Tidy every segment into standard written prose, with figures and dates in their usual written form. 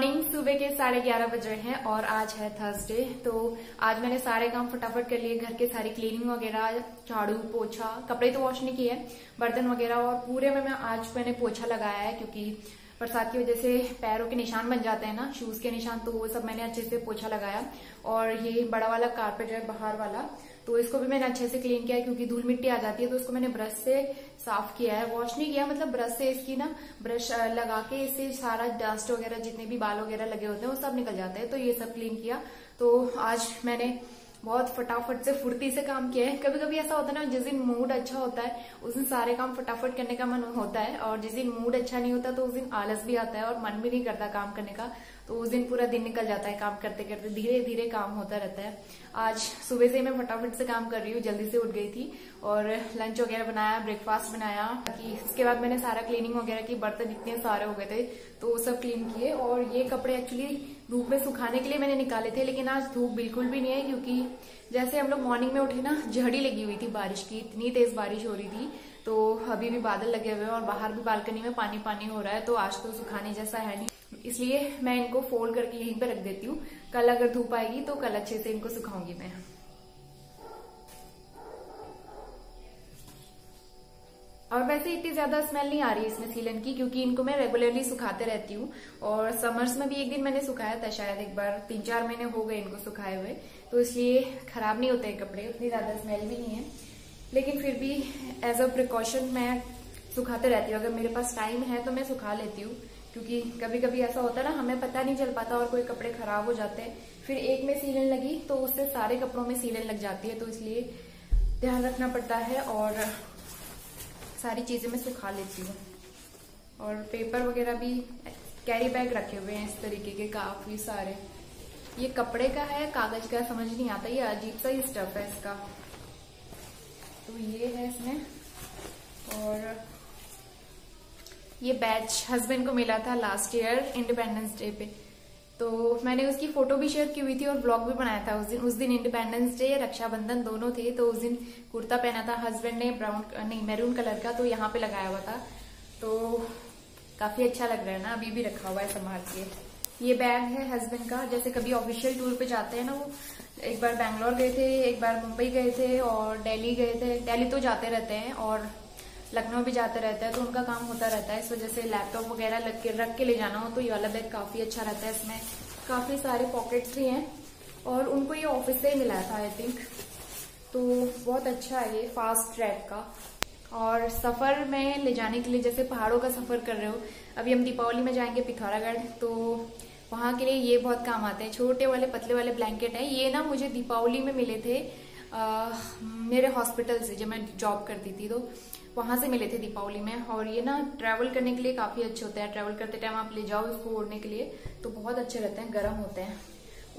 Morning. सुबह के 11:30 बज रहे हैं और आज है थर्सडे। तो आज मैंने सारे काम फटाफट कर लिए, घर के सारी क्लीनिंग वगैरह, झाड़ू पोछा, कपड़े तो वॉश नहीं किए, बर्तन वगैरह, और पूरे में आज मैंने पोछा लगाया है क्योंकि बरसात की वजह से पैरों के निशान बन जाते हैं ना, शूज के निशान, तो वो सब मैंने अच्छे से पोछा लगाया। और ये बड़ा वाला कारपेट है बाहर वाला, तो इसको भी मैंने अच्छे से क्लीन किया है क्योंकि धूल मिट्टी आ जाती है, तो इसको मैंने ब्रश से साफ किया है, वॉश नहीं किया, मतलब ब्रश से इसकी ना ब्रश लगा के इससे सारा डस्ट वगैरह, जितने भी बाल वगैरह लगे होते हैं वो सब निकल जाते हैं। तो ये सब क्लीन किया। तो आज मैंने बहुत फटाफट से फुर्ती से काम किया है। कभी कभी ऐसा होता है ना, जिस दिन मूड अच्छा होता है उस दिन सारे काम फटाफट करने का मन होता है, और जिस दिन मूड अच्छा नहीं होता तो उस दिन आलस भी आता है और मन भी नहीं करता काम करने का, तो उस दिन पूरा दिन निकल जाता है काम करते करते, धीरे धीरे काम होता रहता है। आज सुबह से मैं फटाफट से काम कर रही हूँ, जल्दी से उठ गई थी और लंच वगैरह बनाया, ब्रेकफास्ट बनाया, ताकि उसके बाद मैंने सारा क्लीनिंग वगैरह की, बर्तन इतने सारे हो गए थे तो वो सब क्लीन किए। और ये कपड़े एक्चुअली धूप में सुखाने के लिए मैंने निकाले थे, लेकिन आज धूप बिल्कुल भी नहीं है क्योंकि जैसे हम लोग मॉर्निंग में उठे ना, झड़ी लगी हुई थी बारिश की, इतनी तेज बारिश हो रही थी। तो अभी भी बादल लगे हुए हैं और बाहर भी बालकनी में पानी पानी हो रहा है, तो आज तो सुखाने जैसा है नहीं, इसलिए मैं इनको फोल्ड करके यहीं पे रख देती हूँ। कल अगर धूप आएगी तो कल अच्छे से इनको सुखाऊंगी मैं। और वैसे इतनी ज्यादा स्मेल नहीं आ रही है इसमें सीलन की, क्योंकि इनको मैं रेगुलरली सुखाते रहती हूँ। और समर्स में भी एक दिन मैंने सुखाया था, शायद एक बार, 3-4 महीने हो गए इनको सुखाए हुए, तो इसलिए खराब नहीं होते हैं कपड़े, उतनी ज्यादा स्मेल भी नहीं है। लेकिन फिर भी एज अ प्रिकॉशन मैं सुखाते रहती हूँ। अगर मेरे पास टाइम है तो मैं सुखा लेती हूँ, क्योंकि कभी कभी ऐसा होता है ना, हमें पता नहीं चल पाता और कोई कपड़े खराब हो जाते हैं, फिर एक में सीलन लगी तो उससे सारे कपड़ों में सीलन लग जाती है, तो इसलिए ध्यान रखना पड़ता है और सारी चीजें मैं सुखा लेती हूँ। और पेपर वगैरह भी कैरी बैग रखे हुए हैं इस तरीके के काफी सारे। ये कपड़े का है, कागज का समझ नहीं आता, ये अजीब सा ही स्टफ है इसका। तो ये है इसमें। और ये बैच हस्बैंड को मिला था लास्ट ईयर इंडिपेंडेंस डे पे, तो मैंने उसकी फोटो भी शेयर की हुई थी और ब्लॉग भी बनाया था उस दिन इंडिपेंडेंस डे, रक्षाबंधन दोनों थे। तो उस दिन कुर्ता पहना था हस्बैंड ने, मैरून कलर का, तो यहाँ पे लगाया हुआ था, तो काफी अच्छा लग रहा है ना। अभी भी रखा हुआ है संभाल के। ये बैग है हस्बैंड का, जैसे कभी ऑफिशियल टूर पे जाते हैं ना, वो एक बार बैंगलोर गए थे, एक बार मुंबई गए थे और दिल्ली गए थे। दिल्ली तो जाते रहते हैं और लखनऊ भी जाते रहते हैं, तो उनका काम होता रहता है, इस वजह से लैपटॉप वगैरह रख के ले जाना हो तो ये वाला बैग काफी अच्छा रहता है। इसमें काफी सारे पॉकेट्स भी हैं और उनको ये ऑफिस से ही मिला था आई थिंक, तो बहुत अच्छा है ये, फास्ट ट्रैक का। और सफर में ले जाने के लिए, जैसे पहाड़ों का सफर कर रहे हो, अभी हम दीपावली में जाएंगे पिथौरागढ़, तो वहां के लिए ये बहुत काम आते हैं। छोटे वाले पतले वाले ब्लैंकेट है, ये ना मुझे दीपावली में मिले थे मेरे हॉस्पिटल से, जब मैं जॉब करती थी तो वहां से मिले थे दीपावली में। और ये ना ट्रैवल करने के लिए काफी अच्छे होते हैं, ट्रैवल करते टाइम आप ले जाओ इसको ओढ़ने के लिए तो बहुत अच्छे रहते हैं, गर्म होते हैं।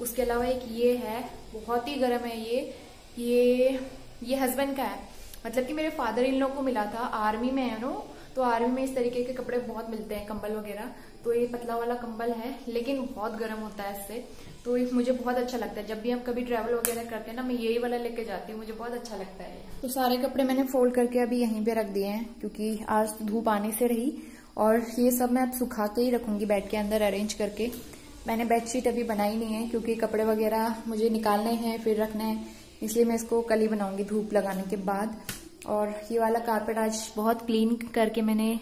उसके अलावा एक ये है, बहुत ही गर्म है ये हस्बैंड का है, मतलब कि मेरे फादर इन लोग को मिला था, आर्मी में है नो, तो आर्मी में इस तरीके के कपड़े बहुत मिलते हैं, कंबल वगैरह। तो ये पतला वाला कंबल है, लेकिन बहुत गर्म होता है इससे, तो मुझे बहुत अच्छा लगता है। जब भी हम कभी ट्रैवल वगैरह करते हैं ना, मैं यही वाला लेके जाती हूँ, मुझे बहुत अच्छा लगता है। तो सारे कपड़े मैंने फोल्ड करके अभी यहीं पे रख दिए हैं, क्योंकि आज तो धूप आने से रही। और ये सब मैं अब सुखा के ही रखूंगी बेड के अंदर अरेंज करके। मैंने बेडशीट अभी बनाई नहीं है क्योंकि कपड़े वगैरह मुझे निकालने हैं फिर रखने हैं, इसलिए मैं इसको कल ही बनाऊंगी धूप लगाने के बाद। और ये वाला कारपेट आज बहुत क्लीन करके मैंने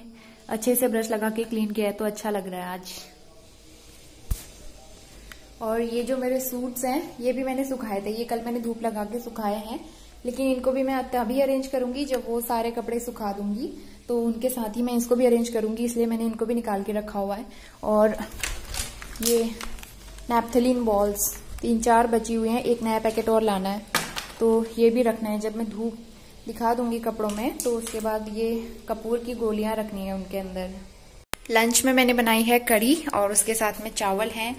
अच्छे से ब्रश लगा के क्लीन किया है, तो अच्छा लग रहा है आज। और ये जो मेरे सूट्स हैं ये भी मैंने सुखाए थे, ये कल मैंने धूप लगा के सुखाए हैं, लेकिन इनको भी मैं तभी अरेंज करूंगी जब वो सारे कपड़े सुखा दूंगी, तो उनके साथ ही मैं इसको भी अरेंज करूंगी, इसलिए मैंने इनको भी निकाल के रखा हुआ है। और ये नैप्थलीन बॉल्स 3-4 बची हुई हैं, एक नया पैकेट और लाना है, तो ये भी रखना है। जब मैं धूप दिखा दूंगी कपड़ों में तो उसके बाद ये कपूर की गोलियां रखनी है उनके अंदर। लंच में मैंने बनाई है कढ़ी और उसके साथ में चावल है,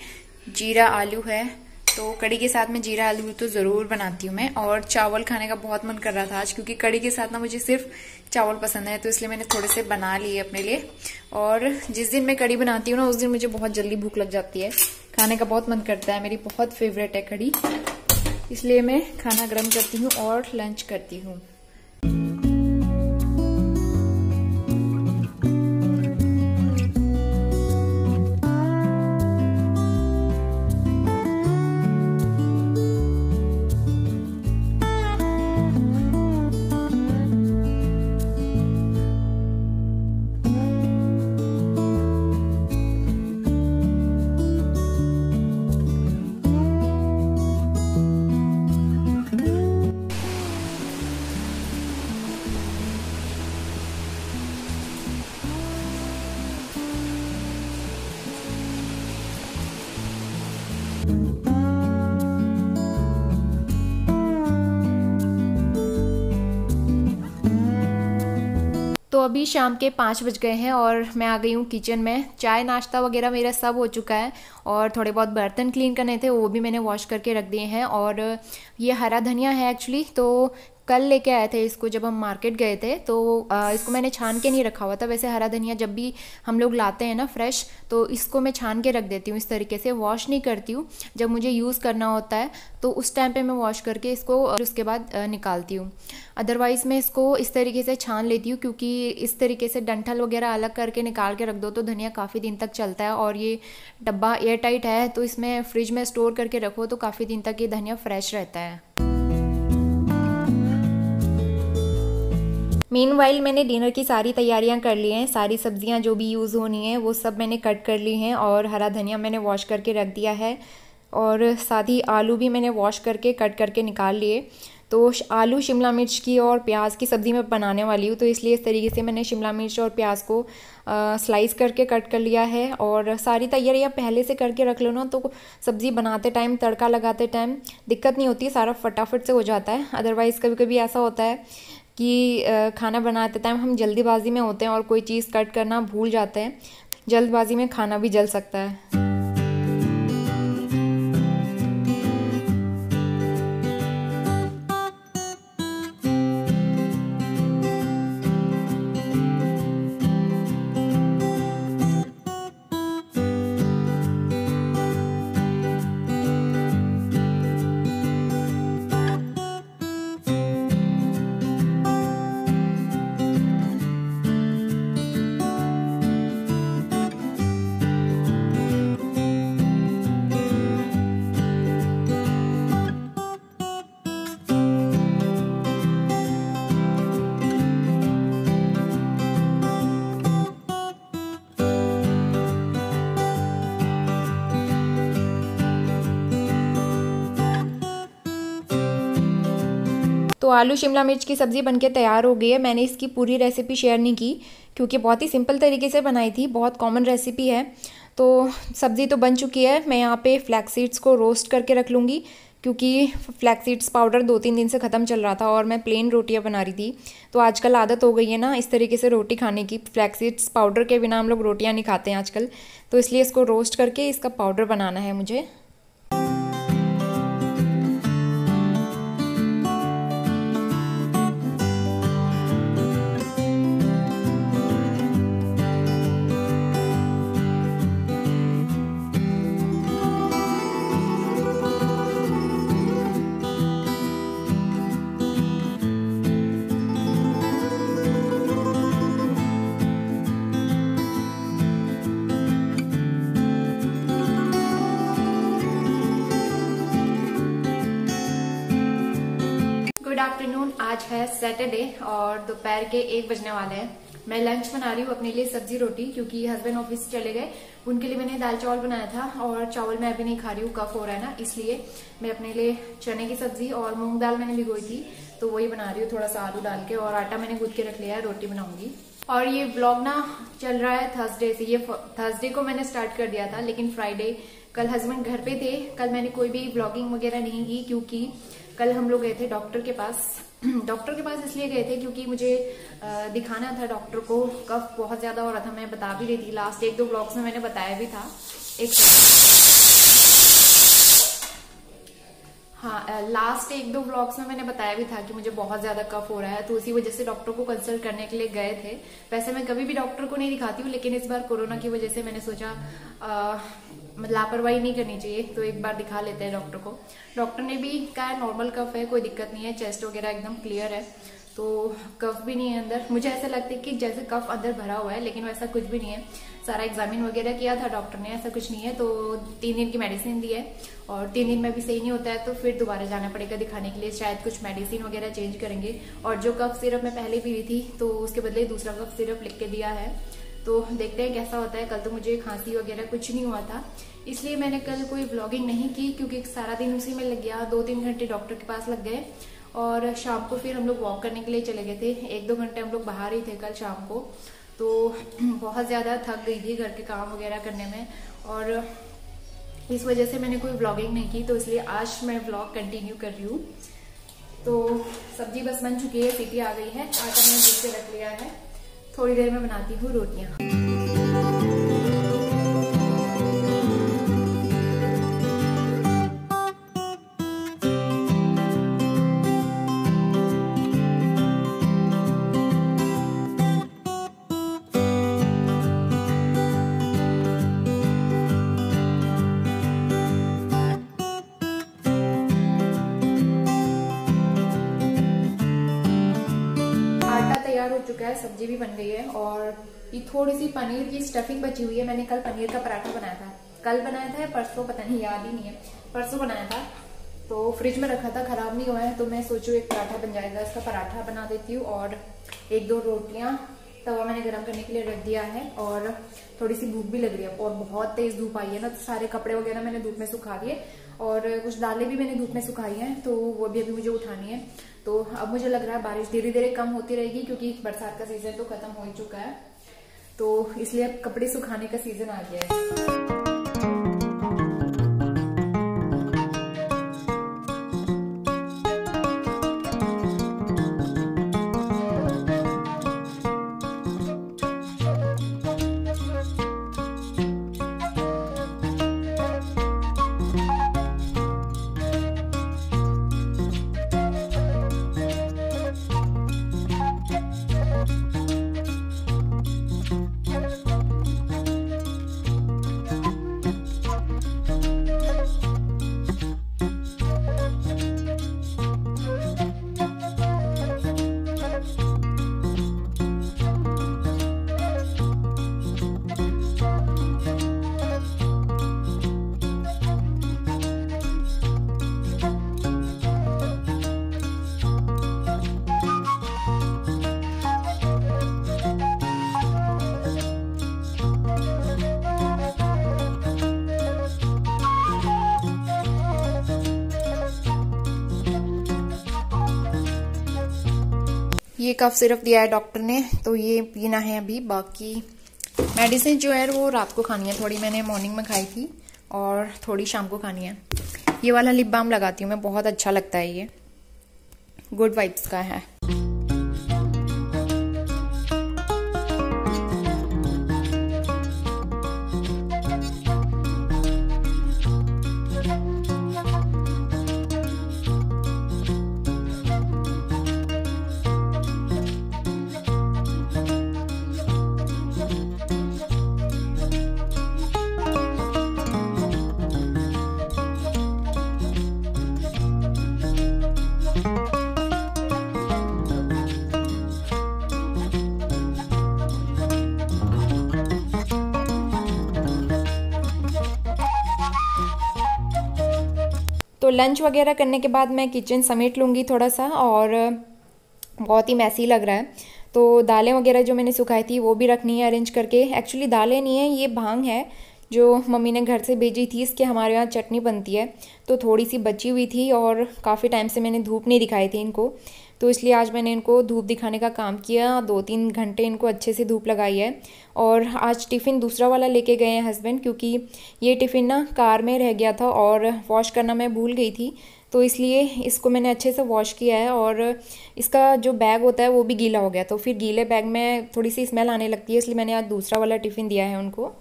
जीरा आलू है, तो कढ़ी के साथ में जीरा आलू तो जरूर बनाती हूँ मैं। और चावल खाने का बहुत मन कर रहा था आज, क्योंकि कढ़ी के साथ ना मुझे सिर्फ चावल पसंद है, तो इसलिए मैंने थोड़े से बना लिए अपने लिए। और जिस दिन मैं कढ़ी बनाती हूँ ना, उस दिन मुझे बहुत जल्दी भूख लग जाती है, खाने का बहुत मन करता है, मेरी बहुत फेवरेट है कढ़ी, इसलिए मैं खाना गर्म करती हूँ और लंच करती हूँ। तो अभी शाम के 5 बज गए हैं और मैं आ गई हूँ किचन में। चाय नाश्ता वगैरह मेरा सब हो चुका है और थोड़े बहुत बर्तन क्लीन करने थे, वो भी मैंने वॉश करके रख दिए हैं। और ये हरा धनिया है एक्चुअली, तो कल लेके आए थे इसको जब हम मार्केट गए थे, तो इसको मैंने छान के नहीं रखा हुआ था। वैसे हरा धनिया जब भी हम लोग लाते हैं ना फ्रेश, तो इसको मैं छान के रख देती हूँ इस तरीके से, वॉश नहीं करती हूँ। जब मुझे यूज़ करना होता है तो उस टाइम पे मैं वॉश करके इसको उसके बाद निकालती हूँ। अदरवाइज़ मैं इसको इस तरीके से छान लेती हूँ, क्योंकि इस तरीके से डंठल वगैरह अलग करके निकाल के रख दो तो धनिया काफ़ी दिन तक चलता है। और ये डब्बा एयर टाइट है, तो इसमें फ्रिज में स्टोर करके रखो तो काफ़ी दिन तक ये धनिया फ्रेश रहता है। मीनवाइल मैंने डिनर की सारी तैयारियां कर ली हैं। सारी सब्जियां जो भी यूज़ होनी है वो सब मैंने कट कर ली हैं और हरा धनिया मैंने वॉश करके रख दिया है। और साथ ही आलू भी मैंने वॉश करके कट करके निकाल लिए। तो आलू शिमला मिर्च की और प्याज की सब्ज़ी मैं बनाने वाली हूँ, तो इसलिए इस तरीके से मैंने शिमला मिर्च और प्याज को स्लाइस करके कट कर लिया है। और सारी तैयारियाँ पहले से करके रख लो ना, तो सब्ज़ी बनाते टाइम, तड़का लगाते टाइम दिक्कत नहीं होती, सारा फटाफट से हो जाता है। अदरवाइज़ कभी कभी ऐसा होता है कि खाना बनाते टाइम हम जल्दीबाजी में होते हैं और कोई चीज़ कट करना भूल जाते हैं। जल्दबाजी में खाना भी जल सकता है। तो आलू शिमला मिर्च की सब्ज़ी बनके तैयार हो गई है। मैंने इसकी पूरी रेसिपी शेयर नहीं की क्योंकि बहुत ही सिंपल तरीके से बनाई थी, बहुत कॉमन रेसिपी है। तो सब्ज़ी तो बन चुकी है। मैं यहाँ पे फ्लैक्स सीड्स को रोस्ट करके रख लूँगी, क्योंकि फ्लैक्स सीड्स पाउडर 2-3 दिन से ख़त्म चल रहा था और मैं प्लेन रोटियाँ बना रही थी। तो आजकल आदत हो गई है ना इस तरीके से रोटी खाने की। फ्लैक्स सीड्स पाउडर के बिना हम लोग रोटियाँ नहीं खाते हैं आजकल, तो इसलिए इसको रोस्ट करके इसका पाउडर बनाना है मुझे। Good afternoon. आज है सैटरडे और दोपहर के 1 बजने वाले हैं। मैं लंच बना रही हूँ अपने लिए सब्जी रोटी, क्योंकि हस्बैंड ऑफिस चले गए। उनके लिए मैंने दाल चावल बनाया था और चावल मैं अभी नहीं खा रही हूँ, कफ हो रहा है ना, इसलिए मैं अपने लिए चने की सब्जी और मूंग दाल मैंने भिगोई थी तो वही बना रही हूँ, थोड़ा सा आलू डाल के। और आटा मैंने गूंथ के रख लिया है, रोटी बनाऊंगी। और ये ब्लॉग ना चल रहा है थर्सडे से। ये थर्सडे को मैंने स्टार्ट कर दिया था, लेकिन फ्राइडे कल हस्बैंड घर पे थे। कल मैंने कोई भी ब्लॉगिंग वगैरह नहीं की, क्योंकि कल हम लोग गए थे डॉक्टर के पास। डॉक्टर के पास इसलिए गए थे क्योंकि मुझे दिखाना था डॉक्टर को। कफ बहुत ज्यादा हो रहा था, मैं बता भी रही थी, लास्ट 1-2 ब्लॉग्स में मैंने बताया भी था। लास्ट 1-2 व्लॉग्स में मैंने बताया भी था कि मुझे बहुत ज्यादा कफ हो रहा है, तो उसी वजह से डॉक्टर को कंसल्ट करने के लिए गए थे। वैसे मैं कभी भी डॉक्टर को नहीं दिखाती हूँ, लेकिन इस बार कोरोना की वजह से मैंने सोचा लापरवाही नहीं करनी चाहिए, तो एक बार दिखा लेते हैं डॉक्टर को। डॉक्टर ने भी कहा नॉर्मल कफ है, कोई दिक्कत नहीं है, चेस्ट वगैरह एकदम क्लियर है, तो कफ भी नहीं है अंदर। मुझे ऐसा लगता है कि जैसे कफ अंदर भरा हुआ है, लेकिन वैसा कुछ भी नहीं है। सारा एग्जामिन वगैरह किया था डॉक्टर ने, ऐसा कुछ नहीं है। तो 3 दिन की मेडिसिन दी है और 3 दिन में भी सही नहीं होता है तो फिर दोबारा जाना पड़ेगा दिखाने के लिए। शायद कुछ मेडिसिन वगैरह चेंज करेंगे। और जो कफ सिरप मैं पहले पी रही थी तो उसके बदले दूसरा कफ सिरप लिख के दिया है, तो देखते हैं कैसा होता है। कल तो मुझे खांसी वगैरह कुछ नहीं हुआ था, इसलिए मैंने कल कोई व्लॉगिंग नहीं की, क्योंकि सारा दिन उसी में लग गया। 2-3 घंटे डॉक्टर के पास लग गए और शाम को फिर हम लोग वॉक करने के लिए चले गए थे। 1-2 घंटे हम लोग बाहर ही थे कल शाम को, तो बहुत ज्यादा थक गई थी घर के काम वगैरह करने में, और इस वजह से मैंने कोई व्लॉगिंग नहीं की। तो इसलिए आज मैं व्लॉग कंटिन्यू कर रही हूँ। तो सब्जी बस बन चुकी है, सीटी आ गई है, आटा मैंने गूंथ के रख लिया है। थोड़ी देर में बनाती हूँ रोटियाँ। तैयार हो चुका है, सब्जी भी बन गई है और ये थोड़ी सी पनीर की स्टफिंग बची हुई है। मैंने कल पनीर का पराठा बनाया था, कल बनाया था या परसों, पता नहीं, याद ही नहीं है, परसों बनाया था। तो फ्रिज में रखा था, खराब नहीं हुआ है, तो मैं सोचूं एक पराठा बन जाएगा। इसका पराठा बना देती हूँ और 1-2 रोटियां तवा मैंने गर्म करने के लिए रख दिया है। और थोड़ी सी भूख भी लग रही है और बहुत तेज धूप आई है ना, तो सारे कपड़े वगैरह मैंने धूप में सुखा दिए और कुछ दालें भी मैंने धूप में सुखाई हैं, तो वो भी अभी मुझे उठानी है। तो अब मुझे लग रहा है बारिश धीरे धीरे कम होती रहेगी, क्योंकि बरसात का सीजन तो खत्म हो ही चुका है, तो इसलिए अब कपड़े सुखाने का सीजन आ गया है। ये कफ सिरप दिया है डॉक्टर ने, तो ये पीना है अभी। बाकी मेडिसिन जो है वो रात को खानी है, थोड़ी मैंने मॉर्निंग में खाई थी और थोड़ी शाम को खानी है। ये वाला लिप बाम लगाती हूँ मैं, बहुत अच्छा लगता है, ये गुड वाइब्स का है। तो लंच वगैरह करने के बाद मैं किचन समेट लूँगी थोड़ा सा, और बहुत ही मैसी लग रहा है। तो दालें वगैरह जो मैंने सुखाई थी वो भी रखनी है अरेंज करके। एक्चुअली दालें नहीं है, ये भांग है जो मम्मी ने घर से भेजी थी, इसके हमारे यहाँ चटनी बनती है, तो थोड़ी सी बची हुई थी और काफ़ी टाइम से मैंने धूप नहीं दिखाई थी इनको, तो इसलिए आज मैंने इनको धूप दिखाने का काम किया। 2-3 घंटे इनको अच्छे से धूप लगाई है। और आज टिफ़िन दूसरा वाला लेके गए हैं हस्बैंड, क्योंकि ये टिफ़िन ना कार में रह गया था और वॉश करना मैं भूल गई थी, तो इसलिए इसको मैंने अच्छे से वॉश किया है। और इसका जो बैग होता है वो भी गीला हो गया, तो फिर गीले बैग में थोड़ी सी स्मेल आने लगती है, इसलिए मैंने आज दूसरा वाला टिफ़िन दिया है उनको।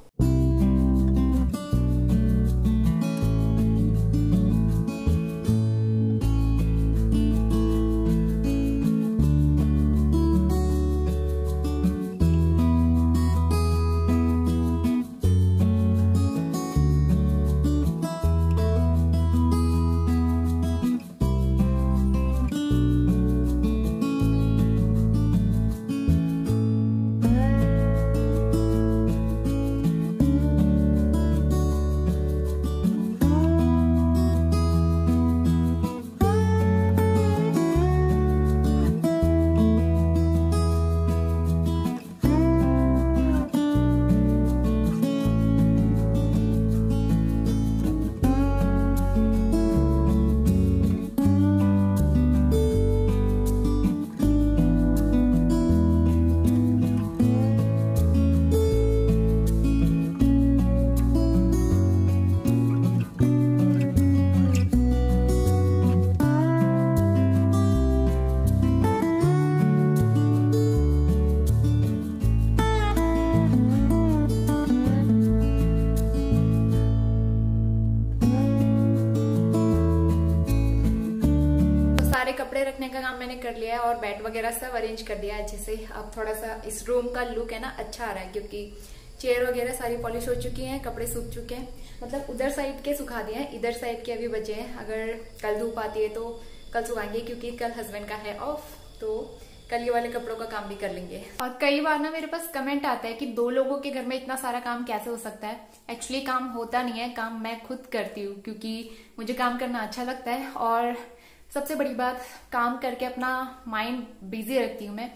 का काम मैंने कर लिया है और बेड वगैरह सब अरेंज कर दिया है अच्छे से। अब थोड़ा सा इस रूम का लुक है ना अच्छा आ रहा है, क्योंकि चेयर वगैरह सारी पॉलिश हो चुकी हैं, कपड़े सूख चुके हैं, मतलब उधर साइड के सुखा दिए हैं, इधर साइड के अभी बचे हैं। अगर कल धूप आती है तो कल सुखाएंगे, क्योंकि कल हस्बैंड का है ऑफ, तो कल ये वाले कपड़ों का काम भी कर लेंगे। और कई बार ना मेरे पास कमेंट आता है कि 2 लोगों के घर में इतना सारा काम कैसे हो सकता है। एक्चुअली काम होता नहीं है, काम मैं खुद करती हूँ, क्योंकि मुझे काम करना अच्छा लगता है। और सबसे बड़ी बात, काम करके अपना माइंड बिजी रखती हूँ मैं।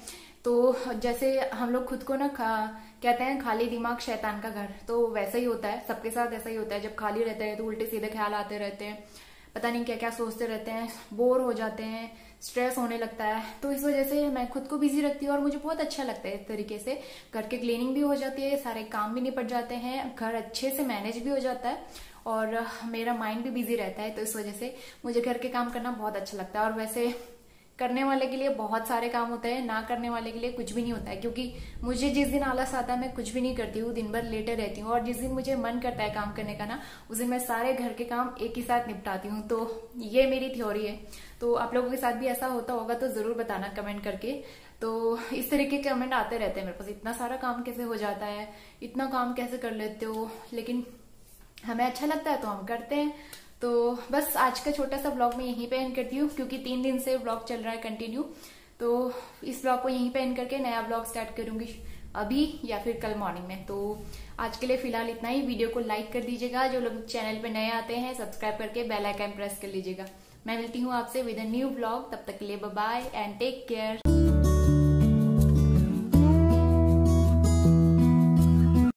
तो जैसे हम लोग खुद को ना कहते हैं खाली दिमाग शैतान का घर, तो वैसा ही होता है, सबके साथ ऐसा ही होता है। जब खाली रहते हैं तो उल्टे सीधे ख्याल आते रहते हैं, पता नहीं क्या क्या सोचते रहते हैं, बोर हो जाते हैं, स्ट्रेस होने लगता है। तो इस वजह से मैं खुद को बिजी रखती हूँ और मुझे बहुत अच्छा लगता है इस तरीके से। घर की क्लीनिंग भी हो जाती है, सारे काम भी निपट जाते हैं, घर अच्छे से मैनेज भी हो जाता है और मेरा माइंड भी बिजी रहता है। तो इस वजह से मुझे घर के काम करना बहुत अच्छा लगता है। और वैसे करने वाले के लिए बहुत सारे काम होते हैं, ना करने वाले के लिए कुछ भी नहीं होता है, क्योंकि मुझे जिस दिन आलस आता है मैं कुछ भी नहीं करती हूँ, दिन भर लेटे रहती हूँ। और जिस दिन मुझे मन करता है काम करने का ना, उस दिन मैं सारे घर के काम एक ही साथ निपटाती हूँ। तो ये मेरी थ्योरी है। तो आप लोगों के साथ भी ऐसा होता होगा तो जरूर बताना कमेंट करके। तो इस तरीके के कमेंट आते रहते हैं मेरे पास, इतना सारा काम कैसे हो जाता है, इतना काम कैसे कर लेते हो, लेकिन हमें अच्छा लगता है तो हम करते हैं। तो बस आज का छोटा सा ब्लॉग मैं यहीं पे एंड करती हूँ, क्योंकि 3 दिन से ब्लॉग चल रहा है कंटिन्यू। तो इस ब्लॉग को यहीं पे एंड करके नया ब्लॉग स्टार्ट करूंगी अभी या फिर कल मॉर्निंग में। तो आज के लिए फिलहाल इतना ही। वीडियो को लाइक कर दीजिएगा, जो लोग चैनल पे नए आते हैं सब्सक्राइब करके बेल आइकन प्रेस कर लीजिएगा। मैं मिलती हूँ आपसे विद अ न्यू ब्लॉग, तब तक के लिए bye bye and take care.